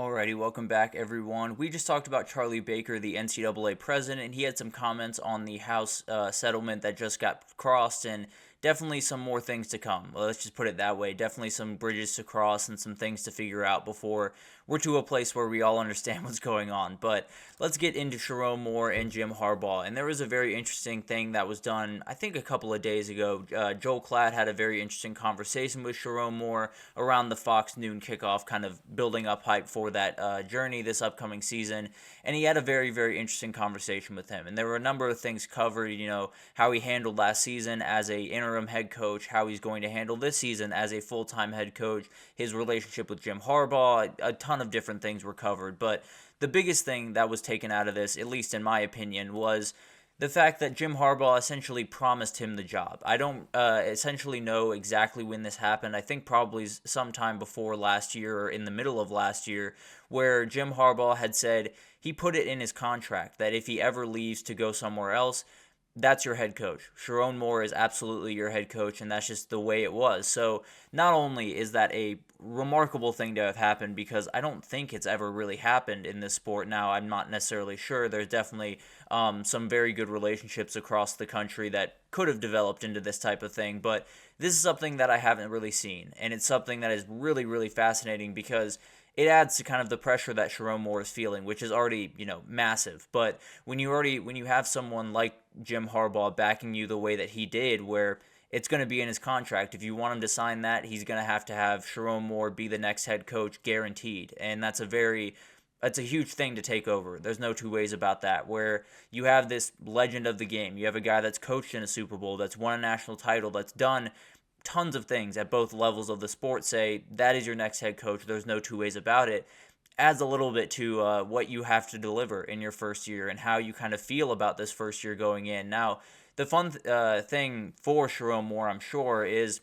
Alrighty, welcome back, everyone. We just talked about Charlie Baker, the NCAA president, and he had some comments on the House settlement that just got crossed, and definitely some more things to come. Well, let's just put it that way. Definitely some bridges to cross and some things to figure out before we're to a place where we all understand what's going on. But let's get into Sherrone Moore and Jim Harbaugh. And there was a very interesting thing that was done, I think, a couple of days ago. Joel Klatt had a very interesting conversation with Sherrone Moore around the Fox noon kickoff, kind of building up hype for that journey this upcoming season. And he had a very, very interesting conversation with him. And there were a number of things covered, how he handled last season as a interim head coach, how he's going to handle this season as a full-time head coach, his relationship with Jim Harbaugh. A ton of different things were covered. But the biggest thing that was taken out of this, at least in my opinion, was the fact that Jim Harbaugh essentially promised him the job. I don't essentially know exactly when this happened. I think probably sometime before last year or in the middle of last year, where Jim Harbaugh had said he put it in his contract that if he ever leaves to go somewhere else, that's your head coach. Sherrone Moore is absolutely your head coach, and that's just the way it was. So not only is that a remarkable thing to have happened, because I don't think it's ever really happened in this sport. Now, I'm not necessarily sure. There's definitely some very good relationships across the country that could have developed into this type of thing, but this is something that I haven't really seen, and it's something that is really, really fascinating because it adds to kind of the pressure that Sherrone Moore is feeling, which is already, massive. But when you have someone like Jim Harbaugh backing you the way that he did, where it's going to be in his contract, if you want him to sign that, he's going to have Sherrone Moore be the next head coach guaranteed. And that's a huge thing to take over. There's no two ways about that, where you have this legend of the game. You have a guy that's coached in a Super Bowl, that's won a national title, that's done tons of things at both levels of the sport. Say that is your next head coach. There's no two ways about it. Adds a little bit to what you have to deliver in your first year and how you kind of feel about this first year going in. Now, the fun thing for Sherrone Moore, I'm sure, is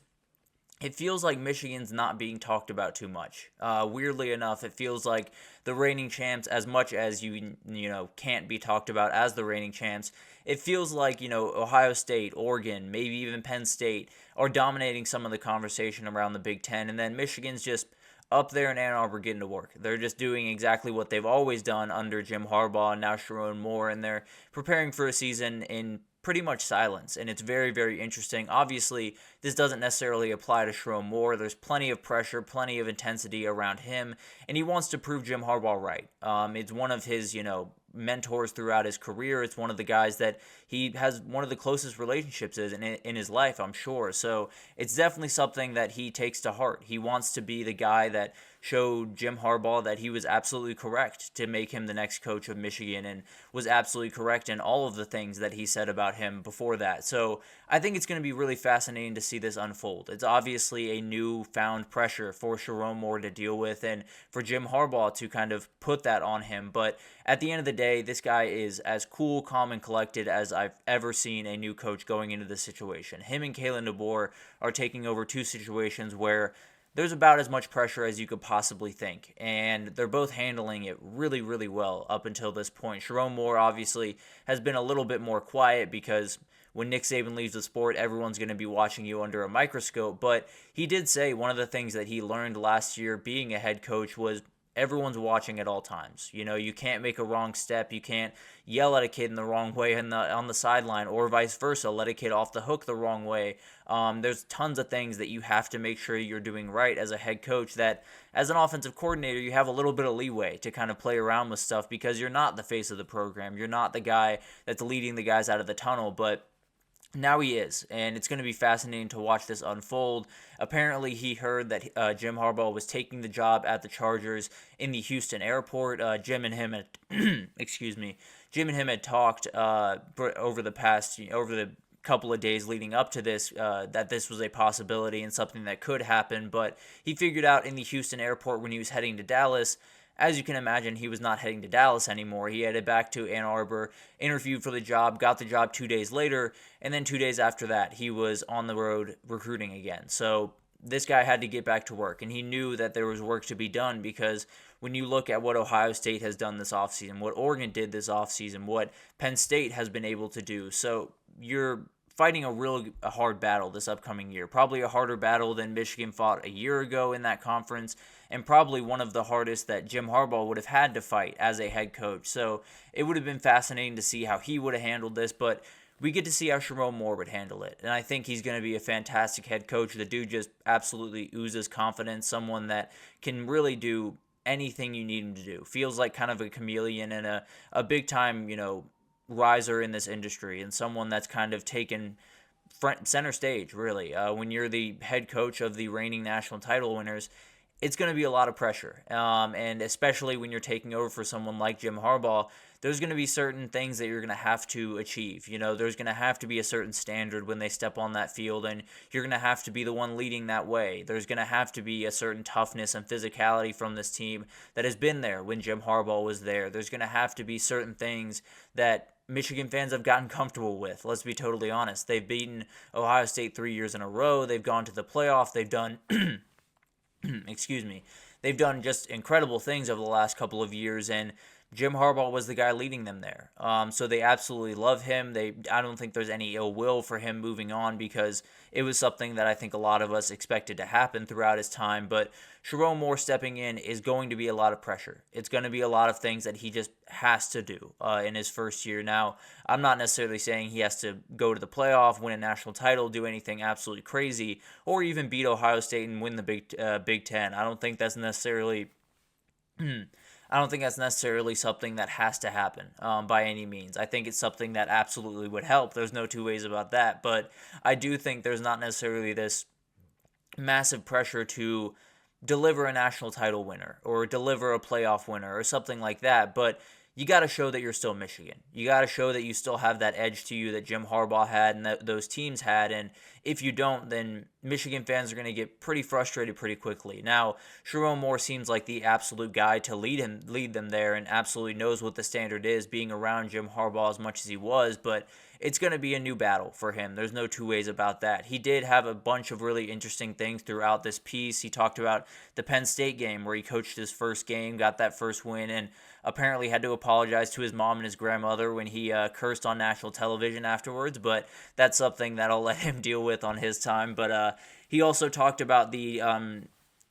it feels like Michigan's not being talked about too much. Weirdly enough, it feels like the reigning champs, as much as you can't be talked about as the reigning champs, it feels like Ohio State, Oregon, maybe even Penn State are dominating some of the conversation around the Big Ten, and then Michigan's just up there in Ann Arbor getting to work. They're just doing exactly what they've always done under Jim Harbaugh and now Sherrone Moore, and they're preparing for a season in pretty much silence, and it's very, very interesting. Obviously, this doesn't necessarily apply to Sherrone Moore. There's plenty of pressure, plenty of intensity around him, and he wants to prove Jim Harbaugh right. It's one of his, mentors throughout his career. It's one of the guys that he has one of the closest relationships in his life, I'm sure. So it's definitely something that he takes to heart. He wants to be the guy that showed Jim Harbaugh that he was absolutely correct to make him the next coach of Michigan, and was absolutely correct in all of the things that he said about him before that. So I think it's going to be really fascinating to see this unfold. It's obviously a newfound pressure for Sherrone Moore to deal with, and for Jim Harbaugh to kind of put that on him. But at the end of the day, this guy is as cool, calm, and collected as I've ever seen a new coach going into this situation. Him and Kalen DeBoer are taking over two situations where there's about as much pressure as you could possibly think, and they're both handling it really, really well up until this point. Sherrone Moore obviously has been a little bit more quiet because when Nick Saban leaves the sport, everyone's going to be watching you under a microscope, but he did say one of the things that he learned last year being a head coach was everyone's watching at all times. You can't make a wrong step. You can't yell at a kid in the wrong way on the sideline, or vice versa, let a kid off the hook the wrong way. There's tons of things that you have to make sure you're doing right as a head coach, that as an offensive coordinator, you have a little bit of leeway to kind of play around with stuff because you're not the face of the program. You're not the guy that's leading the guys out of the tunnel, but now he is, and it's going to be fascinating to watch this unfold. Apparently, he heard that Jim Harbaugh was taking the job at the Chargers in the Houston airport. Jim and him had, Jim and him had talked over the couple of days leading up to this that this was a possibility and something that could happen. But he figured out in the Houston airport when he was heading to Dallas. As you can imagine, he was not heading to Dallas anymore. He headed back to Ann Arbor, interviewed for the job, got the job 2 days later, and then 2 days after that, he was on the road recruiting again. So this guy had to get back to work, and he knew that there was work to be done because when you look at what Ohio State has done this offseason, what Oregon did this offseason, what Penn State has been able to do, so you're fighting a hard battle this upcoming year. Probably a harder battle than Michigan fought a year ago in that conference, and probably one of the hardest that Jim Harbaugh would have had to fight as a head coach. So it would have been fascinating to see how he would have handled this, but we get to see how Sherrone Moore would handle it. And I think he's going to be a fantastic head coach. The dude just absolutely oozes confidence, someone that can really do anything you need him to do. Feels like kind of a chameleon and a big time, riser in this industry, and someone that's kind of taken center stage, really. When you're the head coach of the reigning national title winners, it's going to be a lot of pressure. And especially when you're taking over for someone like Jim Harbaugh, there's going to be certain things that you're going to have to achieve. There's going to have to be a certain standard when they step on that field, and you're going to have to be the one leading that way. There's going to have to be a certain toughness and physicality from this team that has been there when Jim Harbaugh was there. There's going to have to be certain things that Michigan fans have gotten comfortable with. Let's be totally honest. They've beaten Ohio State 3 years in a row. They've gone to the playoff. They've done excuse me. They've done just incredible things over the last couple of years, and Jim Harbaugh was the guy leading them there. So they absolutely love him. I don't think there's any ill will for him moving on, because it was something that I think a lot of us expected to happen throughout his time. But Sherrone Moore stepping in is going to be a lot of pressure. It's going to be a lot of things that he just has to do in his first year. Now, I'm not necessarily saying he has to go to the playoff, win a national title, do anything absolutely crazy, or even beat Ohio State and win the Big Ten. I don't think that's necessarily something that has to happen by any means. I think it's something that absolutely would help. There's no two ways about that. But I do think there's not necessarily this massive pressure to deliver a national title winner or deliver a playoff winner or something like that. But you got to show that you're still Michigan. You got to show that you still have that edge to you that Jim Harbaugh had and that those teams had. And if you don't, then Michigan fans are going to get pretty frustrated pretty quickly. Now, Sherrone Moore seems like the absolute guy to lead them there, and absolutely knows what the standard is, being around Jim Harbaugh as much as he was. But it's going to be a new battle for him. There's no two ways about that. He did have a bunch of really interesting things throughout this piece. He talked about the Penn State game where he coached his first game, got that first win, and apparently had to apologize to his mom and his grandmother when he cursed on national television afterwards. But that's something that I'll let him deal with on his time. But he also talked about the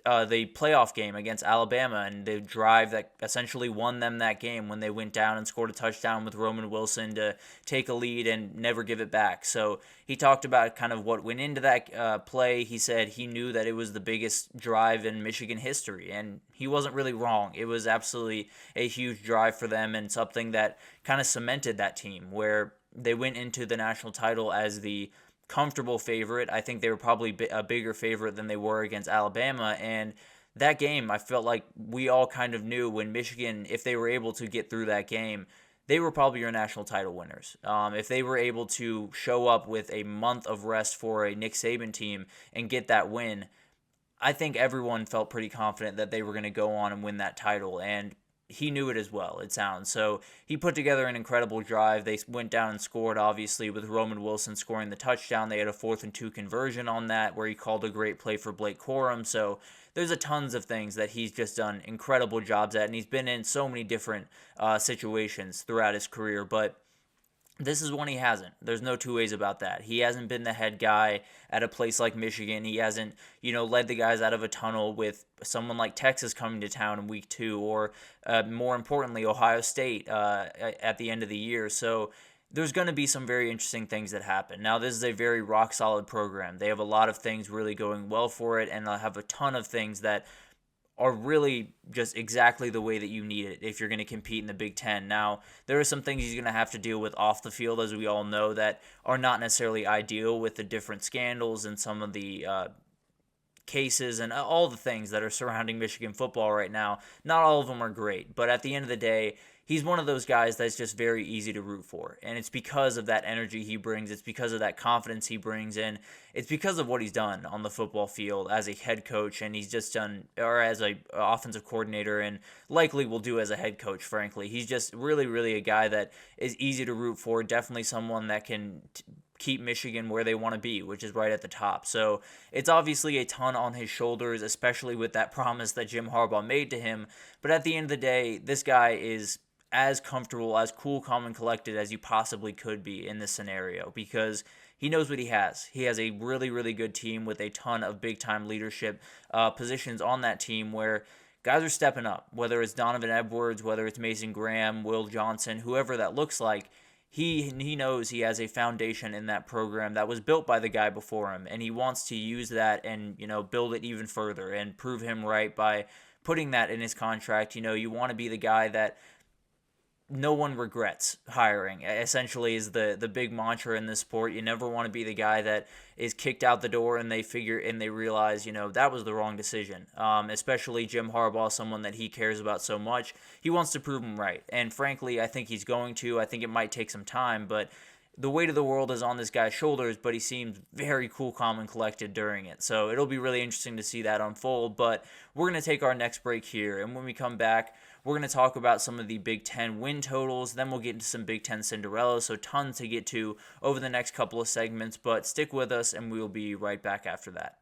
playoff game against Alabama and the drive that essentially won them that game when they went down and scored a touchdown with Roman Wilson to take a lead and never give it back. So he talked about kind of what went into that play. He said he knew that it was the biggest drive in Michigan history, and he wasn't really wrong. It was absolutely a huge drive for them and something that kind of cemented that team, where they went into the national title as the comfortable favorite. I think they were probably a bigger favorite than they were against Alabama, and that game, I felt like we all kind of knew when Michigan, if they were able to get through that game, they were probably your national title winners. If they were able to show up with a month of rest for a Nick Saban team and get that win, I think everyone felt pretty confident that they were going to go on and win that title, and he knew it as well, it sounds. So he put together an incredible drive. They went down and scored, obviously, with Roman Wilson scoring the touchdown. They had a 4th-and-2 conversion on that where he called a great play for Blake Corum. So there's a tons of things that he's just done incredible jobs at, and he's been in so many different situations throughout his career. But this is one he hasn't. There's no two ways about that. He hasn't been the head guy at a place like Michigan. He hasn't, led the guys out of a tunnel with someone like Texas coming to town in week 2, or more importantly, Ohio State at the end of the year. So there's going to be some very interesting things that happen. Now, this is a very rock-solid program. They have a lot of things really going well for it, and they'll have a ton of things that are really just exactly the way that you need it if you're going to compete in the Big Ten. Now, there are some things he's going to have to deal with off the field, as we all know, that are not necessarily ideal with the different scandals and some of the cases and all the things that are surrounding Michigan football right now. Not all of them are great, but at the end of the day, he's one of those guys that's just very easy to root for, and it's because of that energy he brings, it's because of that confidence he brings in, it's because of what he's done on the football field as a head coach, and he's just done, or as a offensive coordinator, and likely will do as a head coach, frankly. He's just really, really a guy that is easy to root for, definitely someone that can keep Michigan where they want to be, which is right at the top. So it's obviously a ton on his shoulders, especially with that promise that Jim Harbaugh made to him, but at the end of the day, this guy is as comfortable, as cool, calm, and collected as you possibly could be in this scenario, because he knows what he has. He has a really, really good team with a ton of big-time leadership positions on that team where guys are stepping up, whether it's Donovan Edwards, whether it's Mason Graham, Will Johnson, whoever that looks like. He knows he has a foundation in that program that was built by the guy before him, and he wants to use that and, build it even further and prove him right by putting that in his contract. You want to be the guy that no one regrets hiring, essentially, is the big mantra in this sport. You never want to be the guy that is kicked out the door and they realize, that was the wrong decision. Especially Jim Harbaugh, someone that he cares about so much. He wants to prove him right. And frankly, I think he's going to. I think it might take some time, but the weight of the world is on this guy's shoulders, but he seems very cool, calm, and collected during it. So it'll be really interesting to see that unfold. But we're going to take our next break here, and when we come back, we're going to talk about some of the Big Ten win totals. Then we'll get into some Big Ten Cinderella, so tons to get to over the next couple of segments. But stick with us, and we'll be right back after that.